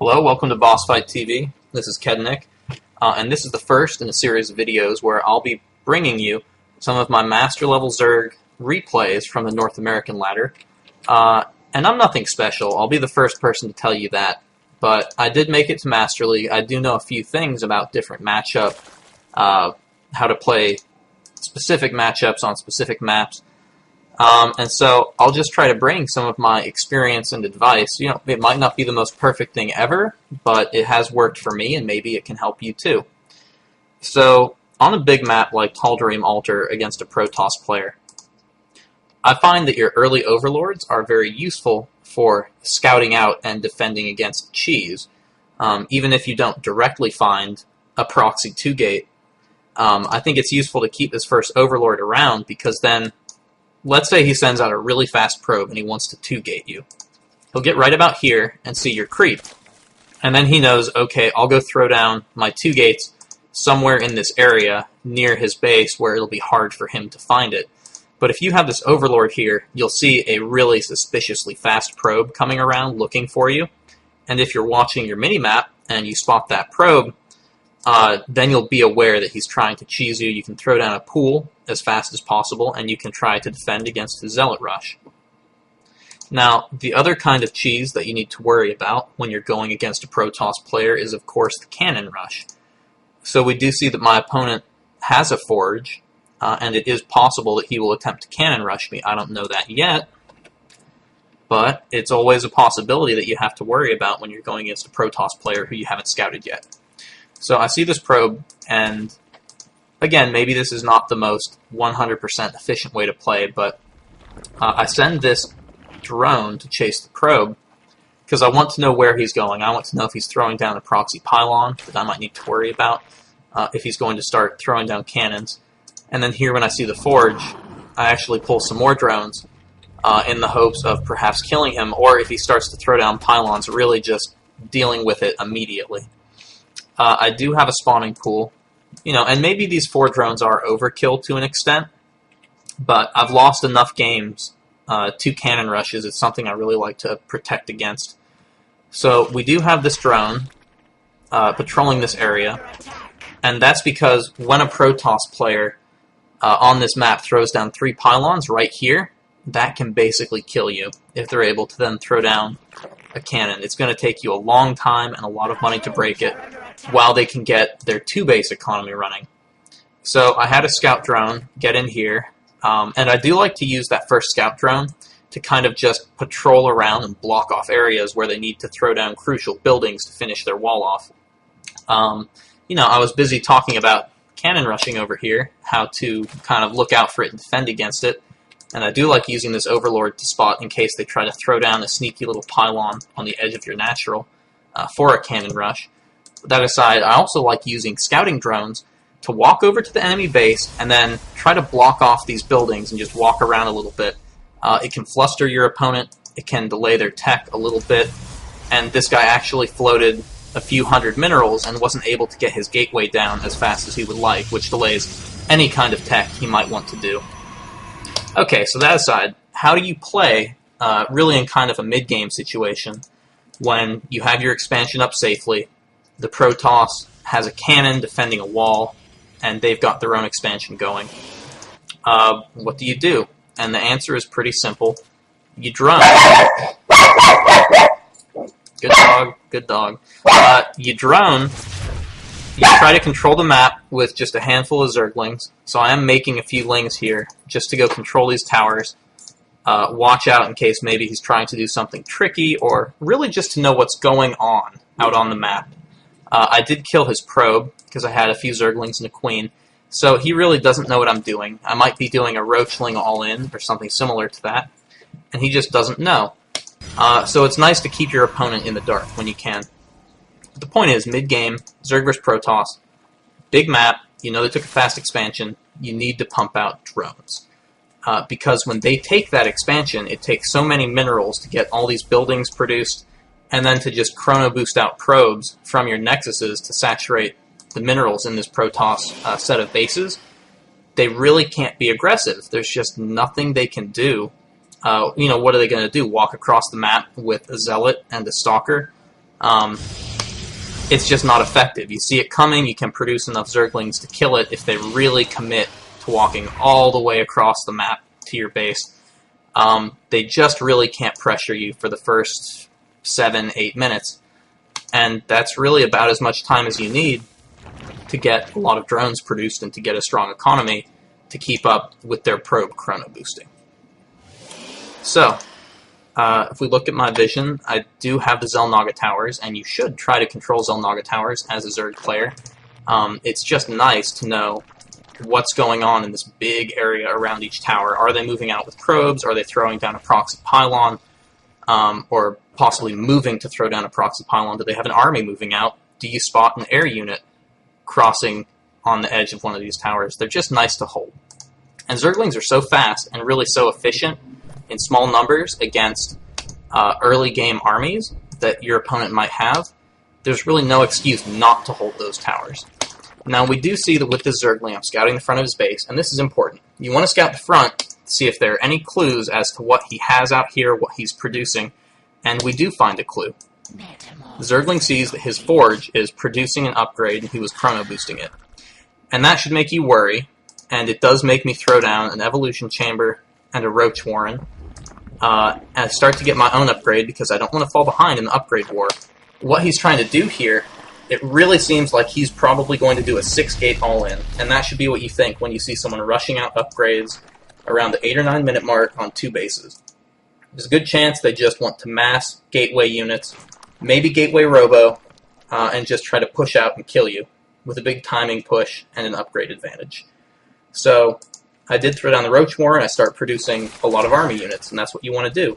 Hello, welcome to Boss Fight TV. This is Kerrigan, and this is the first in a series of videos where I'll be bringing you some of my Master Level Zerg replays from the North American ladder. And I'm nothing special, I'll be the first person to tell you that, but I did make it to Master League. I do know a few things about different matchup, how to play specific matchups on specific maps. And so I'll just try to bring some of my experience and advice. You know, it might not be the most perfect thing ever, but it has worked for me, and maybe it can help you too. So, on a big map like Taldarim Altar against a Protoss player, I find that your early overlords are very useful for scouting out and defending against cheese. Even if you don't directly find a proxy 2-gate, I think it's useful to keep this first overlord around, because then let's say he sends out a really fast probe and he wants to 2-gate you. He'll get right about here and see your creep. And then he knows, okay, I'll go throw down my 2 gates somewhere in this area near his base where it'll be hard for him to find it. But if you have this overlord here, you'll see a really suspiciously fast probe coming around looking for you. And if you're watching your minimap and you spot that probe, then you'll be aware that he's trying to cheese you. You can throw down a pool as fast as possible, and you can try to defend against the Zealot Rush. Now, the other kind of cheese that you need to worry about when you're going against a Protoss player is, of course, the Cannon Rush. So we do see that my opponent has a Forge, and it is possible that he will attempt to Cannon Rush me. I don't know that yet, but it's always a possibility that you have to worry about when you're going against a Protoss player who you haven't scouted yet. So I see this probe, and again, maybe this is not the most 100% efficient way to play, but I send this drone to chase the probe because I want to know where he's going. I want to know if he's throwing down a proxy pylon that I might need to worry about, if he's going to start throwing down cannons. And then here when I see the Forge, I actually pull some more drones in the hopes of perhaps killing him, or if he starts to throw down pylons, really just dealing with it immediately. I do have a spawning pool, and maybe these 4 drones are overkill to an extent, but I've lost enough games to cannon rushes. It's something I really like to protect against. So we do have this drone patrolling this area, and that's because when a Protoss player on this map throws down 3 pylons right here, that can basically kill you if they're able to then throw down a cannon. It's going to take you a long time and a lot of money to break it, while they can get their 2-base economy running. So I had a scout drone get in here, and I do like to use that first scout drone to kind of just patrol around and block off areas where they need to throw down crucial buildings to finish their wall off. I was busy talking about cannon rushing over here, how to kind of look out for it and defend against it, and I do like using this overlord to spot in case they try to throw down a sneaky little pylon on the edge of your natural for a cannon rush. That aside, I also like using scouting drones to walk over to the enemy base and then try to block off these buildings and just walk around a little bit. It can fluster your opponent, it can delay their tech a little bit, and this guy actually floated a few hundred minerals and wasn't able to get his gateway down as fast as he would like, which delays any kind of tech he might want to do. Okay, so that aside, how do you play really in kind of a mid-game situation when you have your expansion up safely, the Protoss has a cannon defending a wall, and they've got their own expansion going? What do you do? And the answer is pretty simple. You drone. Good dog, good dog. You drone. You try to control the map with just a handful of zerglings. So I am making a few lings here just to go control these towers. Watch out in case maybe he's trying to do something tricky, or really just to know what's going on out on the map. I did kill his probe, because I had a few zerglings and a queen, so he really doesn't know what I'm doing. I might be doing a roachling all-in, or something similar to that, and he just doesn't know. So it's nice to keep your opponent in the dark when you can. But the point is, mid-game, Zerg vs Protoss, big map, they took a fast expansion, you need to pump out drones. Because when they take that expansion, it takes so many minerals to get all these buildings produced, and then to just chrono boost out probes from your nexuses to saturate the minerals in this Protoss set of bases. They really can't be aggressive. There's just nothing they can do. What are they going to do? Walk across the map with a Zealot and a Stalker? it's just not effective. You see it coming, you can produce enough Zerglings to kill it if they really commit to walking all the way across the map to your base. They just really can't pressure you for the first 7-8 minutes. And that's really about as much time as you need to get a lot of drones produced and to get a strong economy to keep up with their probe chrono boosting. So, if we look at my vision, I do have the Xel'Naga Towers, and you should try to control Xel'Naga Towers as a Zerg player. It's just nice to know what's going on in this big area around each tower. Are they moving out with probes? Are they throwing down a proxy pylon? Or possibly moving to throw down a proxy pylon? Do they have an army moving out? Do you spot an air unit crossing on the edge of one of these towers? They're just nice to hold. And Zerglings are so fast and really so efficient in small numbers against early game armies that your opponent might have. There's really no excuse not to hold those towers. Now, we do see that with this Zergling, I'm scouting the front of his base, and this is important. You want to scout the front to see if there are any clues as to what he has out here, what he's producing, and we do find a clue. The Zergling sees that his forge is producing an upgrade, and he was chrono boosting it. And that should make you worry, and it does make me throw down an evolution chamber and a roach warren, and start to get my own upgrade because I don't want to fall behind in the upgrade war. What he's trying to do here, it really seems like he's probably going to do a 6-gate all-in, and that should be what you think when you see someone rushing out upgrades around the 8 or 9 minute mark on 2 bases. There's a good chance they just want to mass gateway units, maybe gateway robo, and just try to push out and kill you with a big timing push and an upgrade advantage. So I did throw down the Roach Warren, I start producing a lot of army units, and that's what you want to do.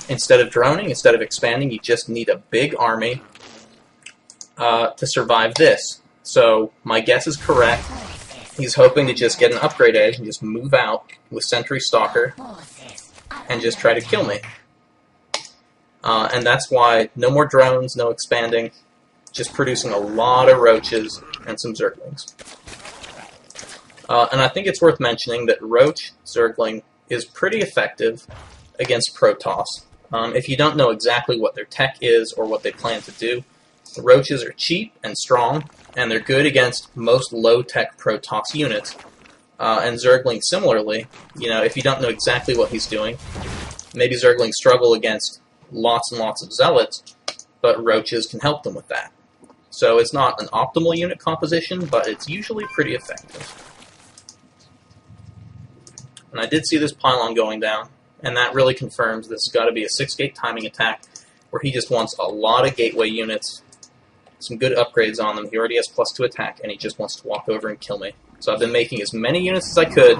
Instead of droning, instead of expanding, you just need a big army to survive this. So my guess is correct. He's hoping to just get an upgrade edge and just move out with Sentry Stalker and just try to kill me. And that's why no more drones, no expanding, just producing a lot of roaches and some Zerglings. And I think it's worth mentioning that Roach Zergling is pretty effective against Protoss. If you don't know exactly what their tech is or what they plan to do, the Roaches are cheap and strong, and they're good against most low-tech Protoss units. And Zergling similarly, if you don't know exactly what he's doing, maybe Zerglings struggle against lots and lots of Zealots, but Roaches can help them with that. So it's not an optimal unit composition, but it's usually pretty effective. And I did see this pylon going down, and that really confirms this has got to be a 6-gate timing attack where he just wants a lot of gateway units, some good upgrades on them. He already has +2 attack, and he just wants to walk over and kill me. So I've been making as many units as I could,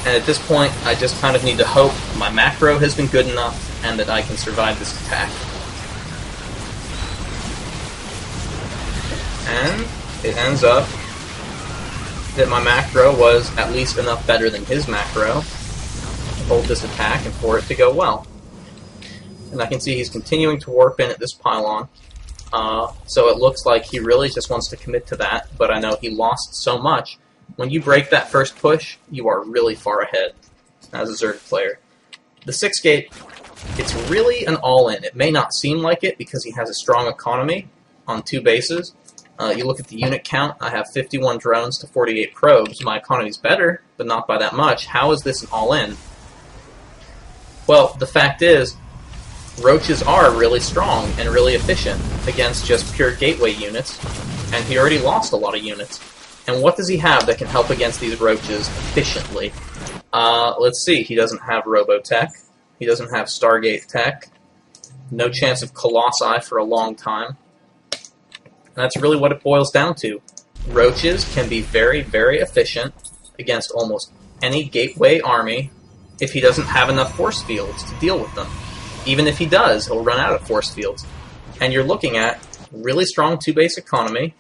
and at this point, I just kind of need to hope my macro has been good enough and that I can survive this attack. And it ends up that my macro was at least enough better than his macro to hold this attack and for it to go well. And I can see he's continuing to warp in at this pylon, so it looks like he really just wants to commit to that, but I know he lost so much. When you break that first push, you are really far ahead as a Zerg player. The 6-gate, it's really an all-in. It may not seem like it because he has a strong economy on 2 bases. You look at the unit count, I have 51 drones to 48 probes. My economy's better, but not by that much. How is this an all-in? Well, the fact is, Roaches are really strong and really efficient against just pure gateway units, and he already lost a lot of units. And what does he have that can help against these Roaches efficiently? Let's see, he doesn't have Robotech, he doesn't have Stargate Tech, no chance of Colossi for a long time. And that's really what it boils down to. Roaches can be very, very efficient against almost any gateway army if he doesn't have enough force fields to deal with them. Even if he does, he'll run out of force fields. And you're looking at really strong 2-base economy,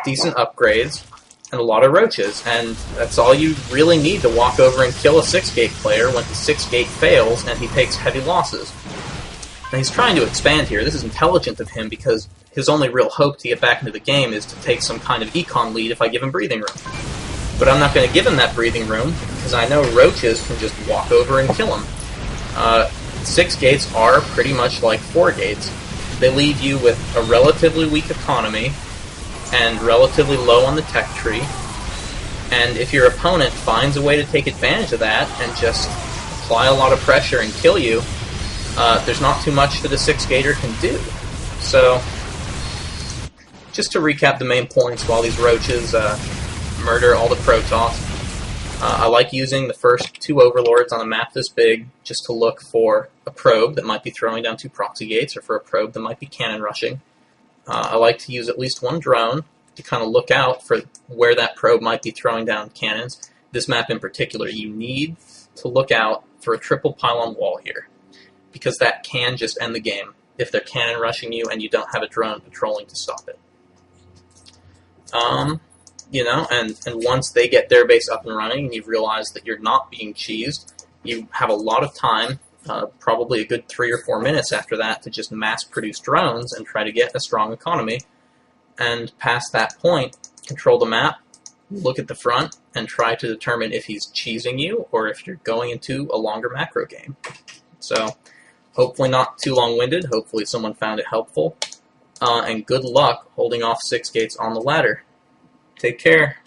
decent upgrades, and a lot of Roaches. And that's all you really need to walk over and kill a 6-gate player when the 6-gate fails and he takes heavy losses. And he's trying to expand here. This is intelligent of him because his only real hope to get back into the game is to take some kind of econ lead if I give him breathing room. But I'm not going to give him that breathing room because I know Roaches can just walk over and kill him. 6 gates are pretty much like 4 gates. They leave you with a relatively weak economy and relatively low on the tech tree. And if your opponent finds a way to take advantage of that and just apply a lot of pressure and kill you, there's not too much that a 6-gater can do. So, just to recap the main points while these roaches murder all the Protoss, I like using the first 2 overlords on a map this big just to look for a probe that might be throwing down 2 proxy gates or for a probe that might be cannon rushing. I like to use at least 1 drone to kind of look out for where that probe might be throwing down cannons. This map in particular, you need to look out for a triple pylon wall here, because that can just end the game if they're cannon rushing you and you don't have a drone patrolling to stop it. You know, and once they get their base up and running and you've realized that you're not being cheesed, you have a lot of time, probably a good 3 or 4 minutes after that, to just mass produce drones and try to get a strong economy. And past that point, control the map, look at the front, and try to determine if he's cheesing you or if you're going into a longer macro game. So, hopefully not too long-winded, hopefully someone found it helpful, and good luck holding off 6 gates on the ladder. Take care.